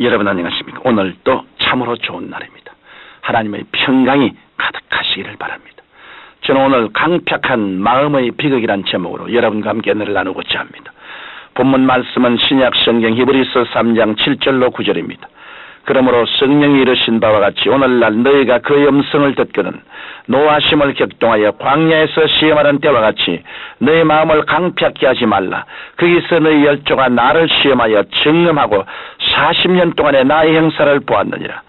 여러분 안녕하십니까? 오늘 또 참으로 좋은 날입니다. 하나님의 평강이 가득하시기를 바랍니다. 저는 오늘 강팍한 마음의 비극이란 제목으로 여러분과 함께 은혜를 나누고자 합니다. 본문 말씀은 신약 성경 히브리서 3장 7절로 9절입니다. 그러므로 성령이 이르신 바와 같이 오늘날 너희가 그의 음성을 듣거든 노하심을 격동하여 광야에서 시험하는 때와 같이 너희 마음을 강팍케 하지 말라. 거기서 너희 열조가 나를 시험하여 증험하고 40년 동안의 나의 형사를 보았느니라.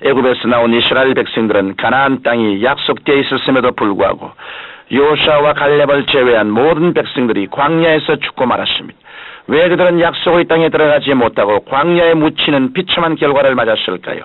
애굽에서 나온 이스라엘 백성들은 가나안 땅이 약속되어 있었음에도 불구하고 요수아와 갈렙을 제외한 모든 백성들이 광야에서 죽고 말았습니다. 왜 그들은 약속의 땅에 들어가지 못하고 광야에 묻히는 비참한 결과를 맞았을까요?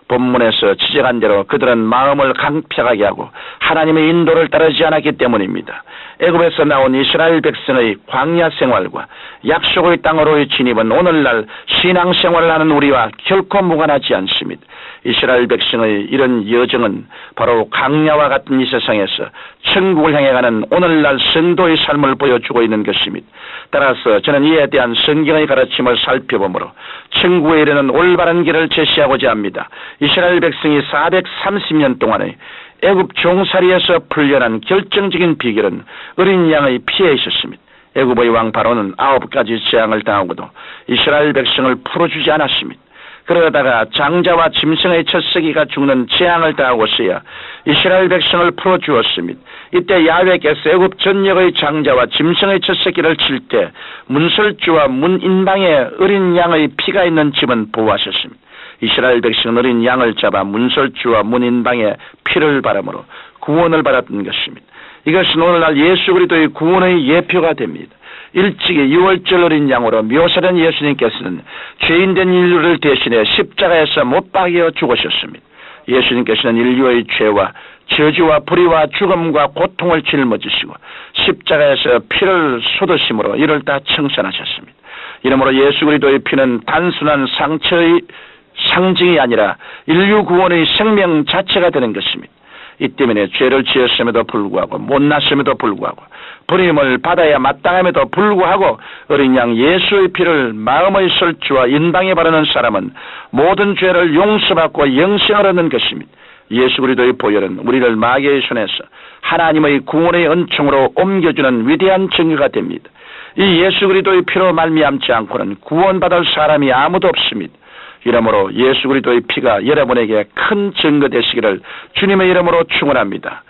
본문에서 지적한 대로 그들은 마음을 강팍하게 하고 하나님의 인도를 따르지 않았기 때문입니다. 애굽에서 나온 이스라엘 백성의 광야 생활과 약속의 땅으로의 진입은 오늘날 신앙생활을 하는 우리와 결코 무관하지 않습니다. 이스라엘 백성의 이런 여정은 바로 광야와 같은 이 세상에서 천국을 향해 가는 오늘날 성도의 삶을 보여주고 있는 것입니다. 따라서 저는 이에 대한 성경의 가르침을 살펴보므로 천국에 이르는 올바른 길을 제시하고자 합니다. 이스라엘 백성이 430년 동안의 애굽 종살이에서 풀려난 결정적인 비결은 어린 양의 피에 있었습니다. 애굽의 왕 바로는 9가지 재앙을 당하고도 이스라엘 백성을 풀어주지 않았습니다. 그러다가 장자와 짐승의 첫 새끼가 죽는 재앙을 당하고서야 이스라엘 백성을 풀어주었습니다. 이때 야훼께서 애굽 전역의 장자와 짐승의 첫 새끼를 칠 때 문설주와 문인방에 어린 양의 피가 있는 집은 보호하셨습니다. 이스라엘 백성은 어린 양을 잡아 문설주와 문인방에 피를 바람으로 구원을 받았던 것입니다. 이것은 오늘날 예수 그리스도의 구원의 예표가 됩니다. 일찍이 6월절 어린 양으로 묘사된 예수님께서는 죄인된 인류를 대신해 십자가에서 못 박여 죽으셨습니다. 예수님께서는 인류의 죄와 저주와 불의와 죽음과 고통을 짊어지시고 십자가에서 피를 쏟으심으로 이를 다 청산하셨습니다. 이러므로 예수 그리스도의 피는 단순한 상처의 상징이 아니라 인류 구원의 생명 자체가 되는 것입니다. 이 때문에 죄를 지었음에도 불구하고 못났음에도 불구하고 버림을 받아야 마땅함에도 불구하고 어린 양 예수의 피를 마음의 설주와 인방에 바르는 사람은 모든 죄를 용서받고 영생을 얻는 것입니다. 예수 그리스도의 보혈은 우리를 마귀의 손에서 하나님의 구원의 은총으로 옮겨주는 위대한 증거가 됩니다. 이 예수 그리스도의 피로 말미암지 않고는 구원받을 사람이 아무도 없습니다. 이러므로 예수 그리스도의 피가 여러분에게 큰 증거 되시기를 주님의 이름으로 축원합니다.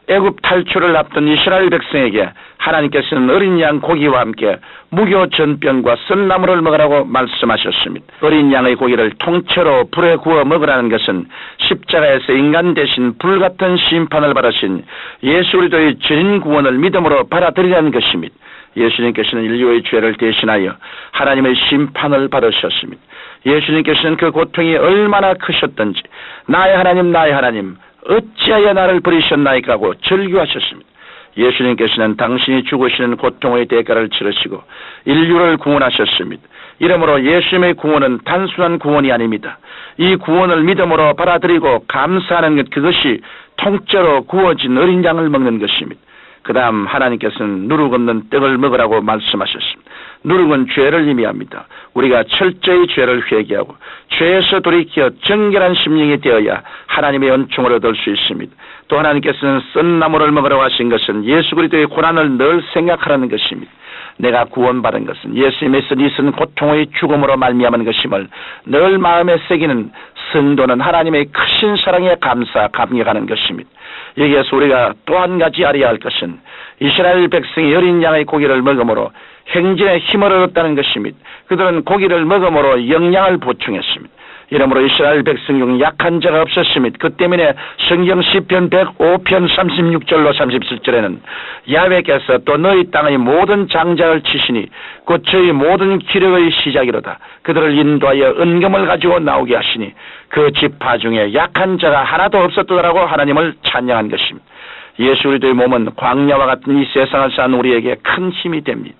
애굽 탈출을 앞둔 이스라엘 백성에게 하나님께서는 어린 양 고기와 함께 무교 전병과 썬나물을 먹으라고 말씀하셨습니다. 어린 양의 고기를 통째로 불에 구워 먹으라는 것은 십자가에서 인간 대신 불같은 심판을 받으신 예수 그리스도의 전 구원을 믿음으로 받아들이라는 것입니다. 예수님께서는 인류의 죄를 대신하여 하나님의 심판을 받으셨습니다. 예수님께서는 그 고통이 얼마나 크셨던지 나의 하나님 어찌하여 나를 버리셨나이까 하고 절규하셨습니다. 예수님께서는 당신이 죽으시는 고통의 대가를 치르시고 인류를 구원하셨습니다. 이러므로 예수님의 구원은 단순한 구원이 아닙니다. 이 구원을 믿음으로 받아들이고 감사하는 것, 그것이 통째로 구워진 어린 양을 먹는 것입니다. 그 다음 하나님께서는 누룩 없는 떡을 먹으라고 말씀하셨습니다. 누룩은 죄를 의미합니다. 우리가 철저히 죄를 회개하고 죄에서 돌이켜 정결한 심령이 되어야 하나님의 은총을 얻을 수 있습니다. 또 하나님께서는 썬나물을 먹으라고 하신 것은 예수 그리스도의 고난을 늘 생각하라는 것입니다. 내가 구원받은 것은 예수님에서 있은 고통의 죽음으로 말미암은 것임을 늘 마음에 새기는 성도는 하나님의 크신 사랑에 감격하는 것입니다. 여기에서 우리가 또 한 가지 알아야 할 것은 이스라엘 백성이 어린 양의 고기를 먹음으로 행진에 힘을 얻었다는 것입니다. 그들은 고기를 먹음으로 영양을 보충했습니다. 이러므로 이스라엘 백성 중 약한 자가 없었습니다. 그 때문에 성경 시편 105편 36절로 37절에는 야훼께서 또 너희 땅의 모든 장자를 치시니 곧 저희 모든 기력의 시작이로다. 그들을 인도하여 은금을 가지고 나오게 하시니 그 지파 중에 약한 자가 하나도 없었더라고 하나님을 찬양한 것입니다. 예수 그리스도의 몸은 광야와 같은 이 세상을 사는 우리에게 큰 힘이 됩니다.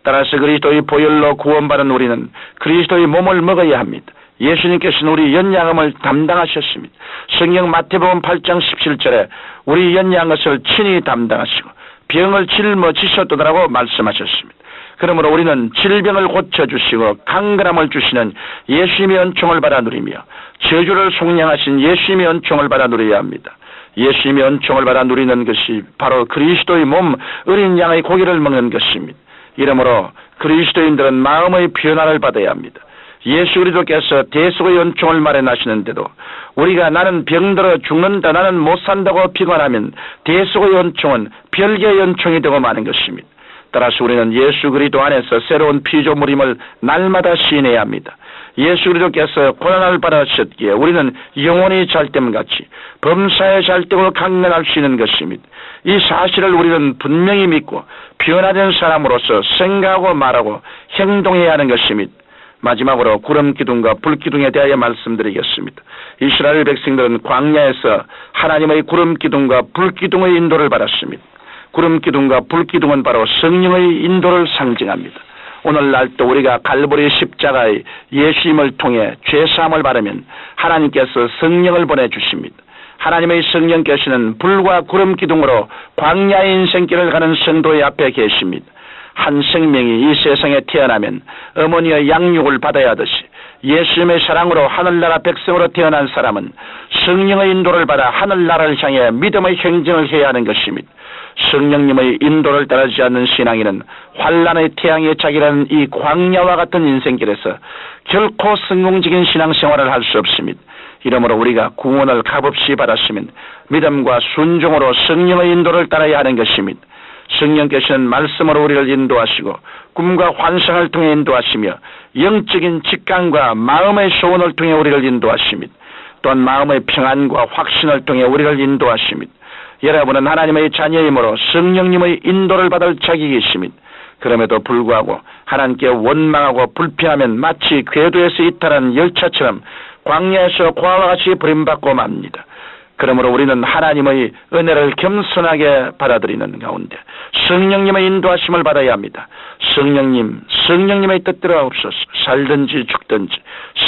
따라서 그리스도의 보혈로 구원받은 우리는 그리스도의 몸을 먹어야 합니다. 예수님께서는 우리 연양함을 담당하셨습니다. 성경 마태복음 8장 17절에 우리 연양 것을 친히 담당하시고 병을 짊어지셨더라고 말씀하셨습니다. 그러므로 우리는 질병을 고쳐주시고 강건함을 주시는 예수님의 은총을 받아 누리며 저주를 속량하신 예수님의 은총을 받아 누려야 합니다. 예수님의 은총을 받아 누리는 것이 바로 그리스도의 몸 어린 양의 고기를 먹는 것입니다. 이러므로 그리스도인들은 마음의 변화를 받아야 합니다. 예수 그리스도께서 대속의 은총을 마련하시는데도 우리가 나는 병들어 죽는다, 나는 못 산다고 비관하면 대속의 은총은 별개의 은총이 되고 마는 것입니다. 따라서 우리는 예수 그리스도 안에서 새로운 피조물임을 날마다 시인해야 합니다. 예수 그리스도께서 고난을 받으셨기에 우리는 영혼이 잘됨같이 범사에 잘되고 강건할 수 있는 것입니다. 이 사실을 우리는 분명히 믿고 변화된 사람으로서 생각하고 말하고 행동해야 하는 것입니다. 마지막으로 구름기둥과 불기둥에 대하여 말씀드리겠습니다. 이스라엘 백성들은 광야에서 하나님의 구름기둥과 불기둥의 인도를 받았습니다. 구름기둥과 불기둥은 바로 성령의 인도를 상징합니다. 오늘날도 우리가 갈보리 십자가의 예수님을 통해 죄사함을 받으면 하나님께서 성령을 보내주십니다. 하나님의 성령께서는 불과 구름기둥으로 광야의 인생길을 가는 성도의 앞에 계십니다. 한 생명이 이 세상에 태어나면 어머니의 양육을 받아야 하듯이 예수님의 사랑으로 하늘나라 백성으로 태어난 사람은 성령의 인도를 받아 하늘나라를 향해 믿음의 행진을 해야 하는 것입니다. 성령님의 인도를 따르지 않는 신앙인은 환란의 태양에 자기라는 이 광야와 같은 인생길에서 결코 성공적인 신앙생활을 할 수 없습니다. 이러므로 우리가 구원을 값없이 받았으면 믿음과 순종으로 성령의 인도를 따라야 하는 것입니다. 성령께서는 말씀으로 우리를 인도하시고 꿈과 환상을 통해 인도하시며 영적인 직감과 마음의 소원을 통해 우리를 인도하십니다. 또한 마음의 평안과 확신을 통해 우리를 인도하십니다. 여러분은 하나님의 자녀이므로 성령님의 인도를 받을 자격이 있습니다. 그럼에도 불구하고 하나님께 원망하고 불평하면 마치 궤도에서 이탈한 열차처럼 광야에서 고아와 같이 버림받고 맙니다. 그러므로 우리는 하나님의 은혜를 겸손하게 받아들이는 가운데 성령님의 인도하심을 받아야 합니다. 성령님의 뜻대로 하옵소서. 살든지 죽든지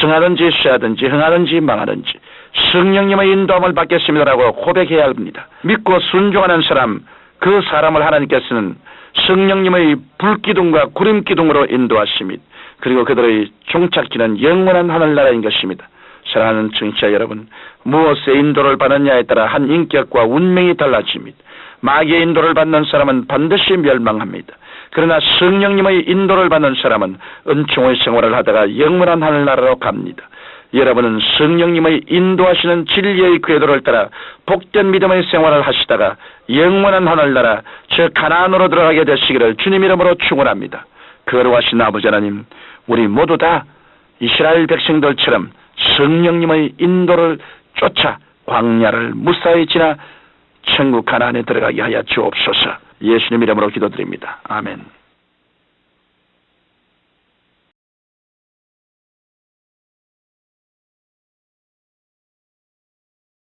승하든지 쇠하든지 흥하든지 망하든지 성령님의 인도함을 받겠습니다라고 고백해야 합니다. 믿고 순종하는 사람, 그 사람을 하나님께서는 성령님의 불기둥과 구름기둥으로 인도하십니다. 그리고 그들의 종착지는 영원한 하늘나라인 것입니다. 사랑하는 청취자 여러분, 무엇의 인도를 받느냐에 따라 한 인격과 운명이 달라집니다. 마귀의 인도를 받는 사람은 반드시 멸망합니다. 그러나 성령님의 인도를 받는 사람은 은총의 생활을 하다가 영원한 하늘나라로 갑니다. 여러분은 성령님의 인도하시는 진리의 궤도를 따라 복된 믿음의 생활을 하시다가 영원한 하늘나라, 저 가나안으로 들어가게 되시기를 주님 이름으로 축원합니다. 거룩하신 아버지 하나님, 우리 모두 다 이스라엘 백성들처럼 성령님의 인도를 쫓아 광야를 무사히 지나 천국 가나안에 들어가게 하여 주옵소서. 예수님 이름으로 기도드립니다. 아멘.